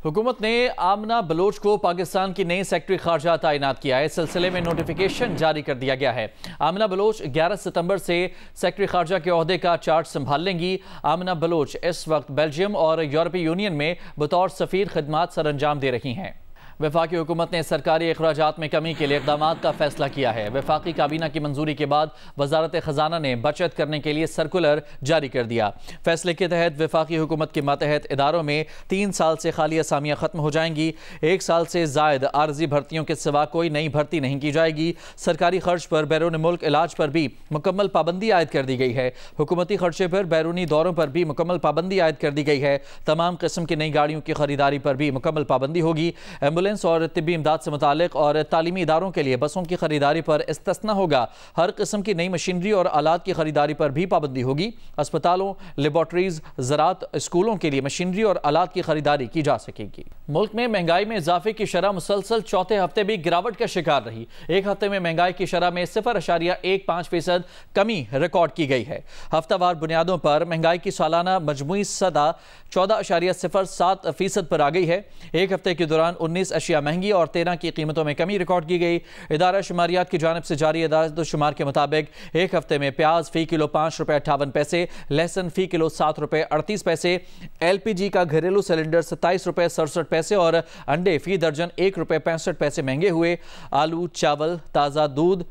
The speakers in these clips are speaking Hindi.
हुकूमत ने आमना बलोच को पाकिस्तान की नई सेक्रेटरी खारजा तैनात किया है। इस सिलसिले में नोटिफिकेशन जारी कर दिया गया है। आमना बलोच 11 सितंबर से सेक्रेटरी खारजा के ओहदे का चार्ज संभाल लेंगी। आमना बलोच इस वक्त बेल्जियम और यूरोपीय यूनियन में बतौर सफीर खिदमात सर अंजाम दे रही हैं। वफाकी हुकूमत ने सरकारी अखराजात में कमी के लिए इक़दाम का फैसला किया है। वफाकी काबीना की मंजूरी के बाद वजारत खजाना ने बचत करने के लिए सर्कुलर जारी कर दिया। फैसले के तहत वफाकी हुकूमत के मातहत इदारों में 3 साल से खाली असामियाँ ख़त्म हो जाएंगी। 1 साल से जायद आर्जी भर्तियों के सिवा कोई नई भर्ती नहीं की जाएगी। सरकारी खर्च पर बैरून मुल्क इलाज पर भी मुकम्मल पाबंदी आयद कर दी गई है। हुकूमती खर्चे पर बैरूनी दौरों पर भी मुकम्मल पाबंदी आयद कर दी गई है। तमाम किस्म की नई गाड़ियों की खरीदारी पर भी मुकम्मल पाबंदी होगी। एम्बुलेंस और तिब्बी इमदाद से मुतालिक और तालीमी इदारों के लिए बसों की खरीदारी पर इस्तिस्ना होगा। हर किस्म की नई मशीनरी और आलात की खरीदारी पर भी पाबंदी होगी। अस्पतालों, लेबॉर्ट्रीज, ज़राअत, स्कूलों के लिए मशीनरी और आलात की खरीदारी की जा सकेगी। मुल्क में महंगाई में इजाफे की शरह मुसलसल चौथे हफ्ते भी गिरावट का शिकार रही। एक हफ्ते में महंगाई की शरह में 0.15% कमी रिकॉर्ड की गई है। हफ्तावार बुनियादों पर महंगाई की सालाना मजमूई सदा 14.07% पर आ गई है। एक हफ्ते के दौरान 19 अशिया महंगी और 13 की कीमतों में कमी रिकॉर्ड की गई। इदारा शुमारियात की जानिब से जारी शुमार के मुताबिक एक हफ्ते में प्याज फी किलो ₹5.58, लहसुन फी किलो ₹7.38, LPG का घरेलू सिलेंडर ₹27.67 और अंडे फी दर्जन ₹1.65 महंगे हुए। आलू, चावल, ताज़ा दूध,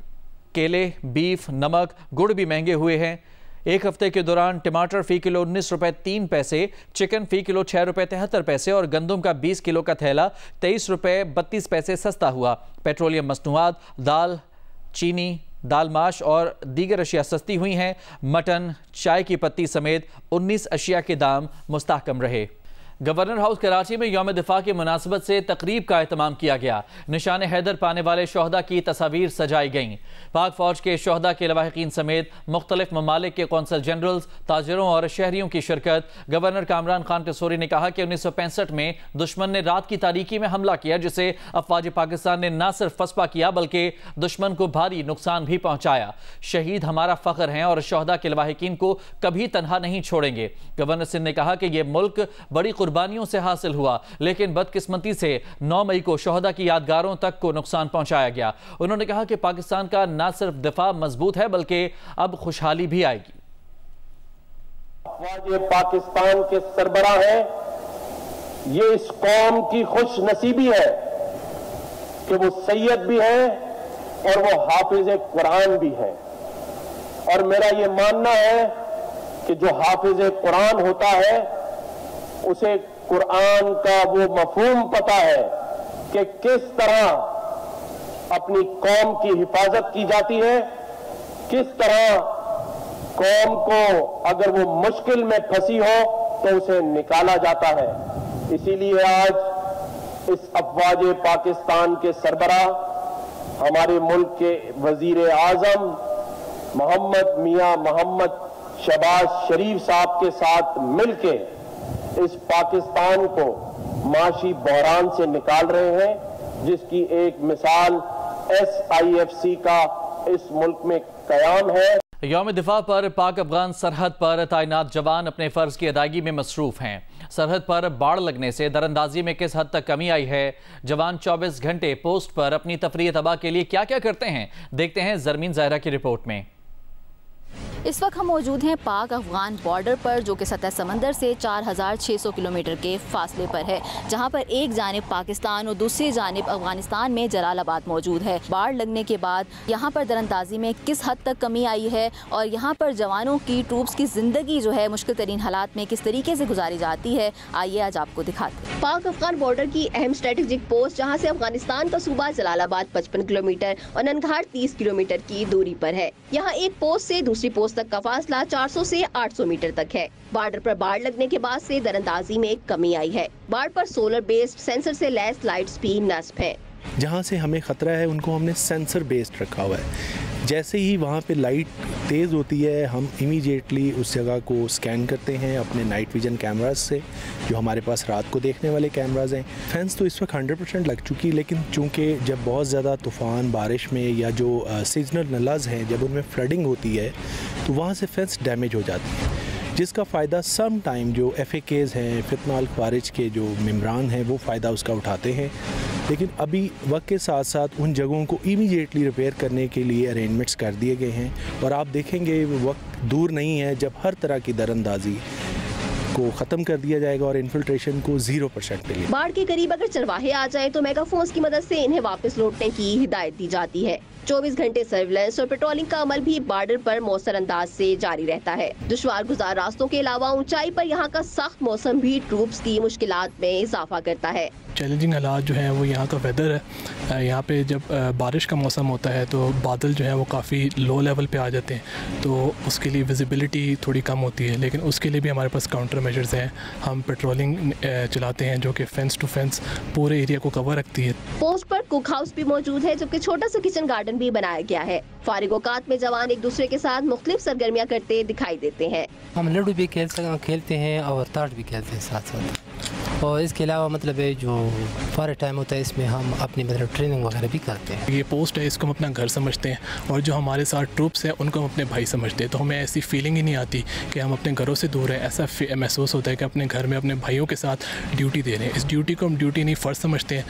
केले, बीफ, नमक, गुड़ भी महंगे हुए हैं। एक हफ्ते के दौरान टमाटर फी किलो ₹19.03, चिकन फी किलो ₹6.73 और गंदम का 20 किलो का थैला ₹23.32 सस्ता हुआ। पेट्रोलियम मसनूआत, दाल, चीनी, दाल माश और दीगर अशिया सस्ती हुई हैं। मटन, चाय की पत्ती समेत 19 अशिया के दाम मुस्तहकम रहे। गवर्नर हाउस कराची में यौम दिफा की मुनासबत से तकरीब का एहतमाम किया गया। निशान हैदर पाने वाले शोहदा की तस्वीर सजाई गईं। पाक फौज के शोहदा के लवाहिकीन समेत मुख्तलिफ ममालिक के कौंसल जनरल्स, ताजिरों और शहरियों की शिरकत। गवर्नर कामरान खान कसोरी ने कहा कि 1965 में दुश्मन ने रात की तारीकी में हमला किया, जिसे अफवाज पाकिस्तान ने न सिर्फ फसपा किया बल्कि दुश्मन को भारी नुकसान भी पहुंचाया। शहीद हमारा फख्र हैं और शोहदा के लवाहिकीन को कभी तनहा नहीं छोड़ेंगे। गवर्नर सिंध ने कहा कि यह मुल्क बड़ी कुर्बानियों से हासिल हुआ, लेकिन बदकिस्मती से 9 मई को शोहदा की यादगारों तक को नुकसान पहुंचाया गया। उन्होंने कहा कि पाकिस्तान का न सिर्फ दिफा मजबूत है बल्कि अब खुशहाली भी आएगी। अफवाज पाकिस्तान के सरबराह हैं, ये इस कौम की खुश नसीबी है कि वो सैयद भी है और वो हाफिज कुरान भी है। और मेरा ये मानना है कि जो हाफिज कुरान होता है उसे कुरान का वो मफहूम पता है कि किस तरह अपनी कौम की हिफाजत की जाती है, किस तरह कौम को अगर वो मुश्किल में फंसी हो तो उसे निकाला जाता है। इसीलिए आज इस अफवाज पाकिस्तान के सरबराह हमारे मुल्क के वजीर आजम मोहम्मद मियां मोहम्मद शहबाज शरीफ साहब के साथ मिलके इस पाकिस्तान को माशी बहरान से निकाल रहे हैं, जिसकी एक मिसाल SIFC का इस मुल्क में कयाम है। यौम दिफा पर पाक अफगान सरहद पर तैनात जवान अपने फर्ज की अदायगी में मसरूफ हैं। सरहद पर बाढ़ लगने से दरअंदाजी में किस हद तक कमी आई है, जवान 24 घंटे पोस्ट पर अपनी तफरीह तबाह के लिए क्या क्या करते हैं, देखते हैं जरमीन ज़ाहिरा की रिपोर्ट में। इस वक्त हम मौजूद हैं पाक अफगान बॉर्डर पर, जो कि सतह समंदर से 4600 किलोमीटर के फासले पर है, जहां पर एक जानिब पाकिस्तान और दूसरी जानिब अफगानिस्तान में जलालाबाद मौजूद है। बाढ़ लगने के बाद यहां पर दरअंदाजी में किस हद तक कमी आई है और यहां पर जवानों की, ट्रूप्स की ज़िंदगी जो है मुश्किल तरीन हालात में किस तरीके से गुजारी जाती है, आइए आज आपको दिखाते हैं। पाक अफगान बॉर्डर की अहम स्ट्रेटेजिक पोस्ट, जहाँ से अफगानिस्तान का सूबा जलालाबाद 55 किलोमीटर और ननघाट 30 किलोमीटर की दूरी पर है। यहाँ एक पोस्ट से दूसरी पोस्ट तक का फासला 400 से 800 मीटर तक है। बॉर्डर पर बाढ़ लगने के बाद से दरअंदाजी में कमी आई है। बाढ़ पर सोलर बेस्ड सेंसर से लैस लाइट्स भी नस्ब है। जहाँ से हमें ख़तरा है उनको हमने सेंसर बेस्ड रखा हुआ है। जैसे ही वहाँ पे लाइट तेज़ होती है हम इमीडिएटली उस जगह को स्कैन करते हैं अपने नाइट विजन कैमराज से, जो हमारे पास रात को देखने वाले कैमराज हैं। फेंस तो इस वक्त 100% लग चुकी, लेकिन चूँकि जब बहुत ज़्यादा तूफ़ान बारिश में या जो सीजनल नलाज हैं जब उनमें फ्लडिंग होती है तो वहाँ से फेंस डैमेज हो जाती है। जिसका फ़ायदा सम टाइम जो FAKs हैं, फितना ख़वारिज के जो मेम्बरान हैं, वो फ़ायदा उसका उठाते हैं। लेकिन अभी वक्त के साथ साथ उन जगहों को इमीडिएटली रिपेयर करने के लिए अरेंजमेंट्स कर दिए गए हैं और आप देखेंगे वक्त दूर नहीं है जब हर तरह की दरअंदाजी को ख़त्म कर दिया जाएगा और इन्फिल्ट्रेशन को 0% पे लिया। बाढ़ के करीब अगर चरवाहे आ जाएं तो मेगाफोन्स की मदद से इन्हें वापस लौटने की हिदायत दी जाती है। 24 घंटे सर्विलेंस और पेट्रोलिंग का अमल भी बॉर्डर पर मौसर अंदाज से जारी रहता है। दुश्वार गुजार रास्तों के अलावा ऊंचाई पर यहाँ का सख्त मौसम भी ट्रूप्स की मुश्किलात में इजाफा करता है। चैलेंजिंग हालात जो है वो यहाँ का वेदर है। यहाँ पे जब बारिश का मौसम होता है तो बादल जो है वो काफ़ी लो लेवल पे आ जाते हैं, तो उसके लिए विजिबिलिटी थोड़ी कम होती है, लेकिन उसके लिए भी हमारे पास काउंटर मेजर्स हैं। हम पेट्रोलिंग चलाते हैं जो कि फेंस टू फेंस पूरे एरिया को कवर रखती है। पोस्ट पर कुक हाउस भी मौजूद है, जबकि छोटा सा किचन गार्डन भी बनाया गया है। फारिग औकात में जवान एक दूसरे के साथ मुख्तलिफ सरगर्मियाँ करते दिखाई देते हैं। हम लूडो भी खेलते हैं और ताश भी खेलते हैं साथ साथ, और इसके अलावा मतलब है जो फारे टाइम होता है इसमें हम अपनी मतलब ट्रेनिंग वगैरह भी करते हैं। ये पोस्ट है, इसको हम अपना घर समझते हैं, और जो हमारे साथ ट्रूप्स हैं उनको हम अपने भाई समझते हैं। तो हमें ऐसी फीलिंग ही नहीं आती कि हम अपने घरों से दूर हैं। ऐसा महसूस होता है कि अपने घर में अपने भाइयों के साथ ड्यूटी दे रहे हैं। इस ड्यूटी को हम ड्यूटी नहीं फ़र्ज समझते हैं।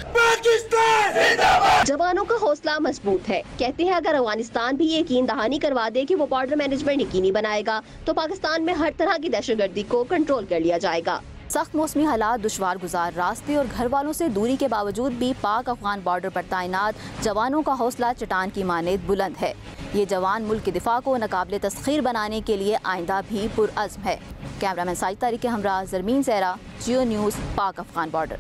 जवानों का हौसला मजबूत है। कहते हैं अगर अफगानिस्तान भी यकीन दहानी करवा दे कि वो बॉर्डर मैनेजमेंट यकीनी बनाएगा तो पाकिस्तान में हर तरह की दहशतगर्दी को कंट्रोल कर लिया जाएगा। सख्त मौसमी हालात, दुश्वार गुजार रास्ते और घर वालों से दूरी के बावजूद भी पाक अफगान बॉर्डर पर तैनात जवानों का हौसला चट्टान की मानद बुलंद है। ये जवान मुल्क के दिफा को नाकाबिले तस्खीर बनाने के लिए आइंदा भी पुरअज़्म है। कैमरामैन साजिद तारिक के हमरा ज़रमीन ज़हरा, जियो न्यूज़, पाक अफगान बॉर्डर।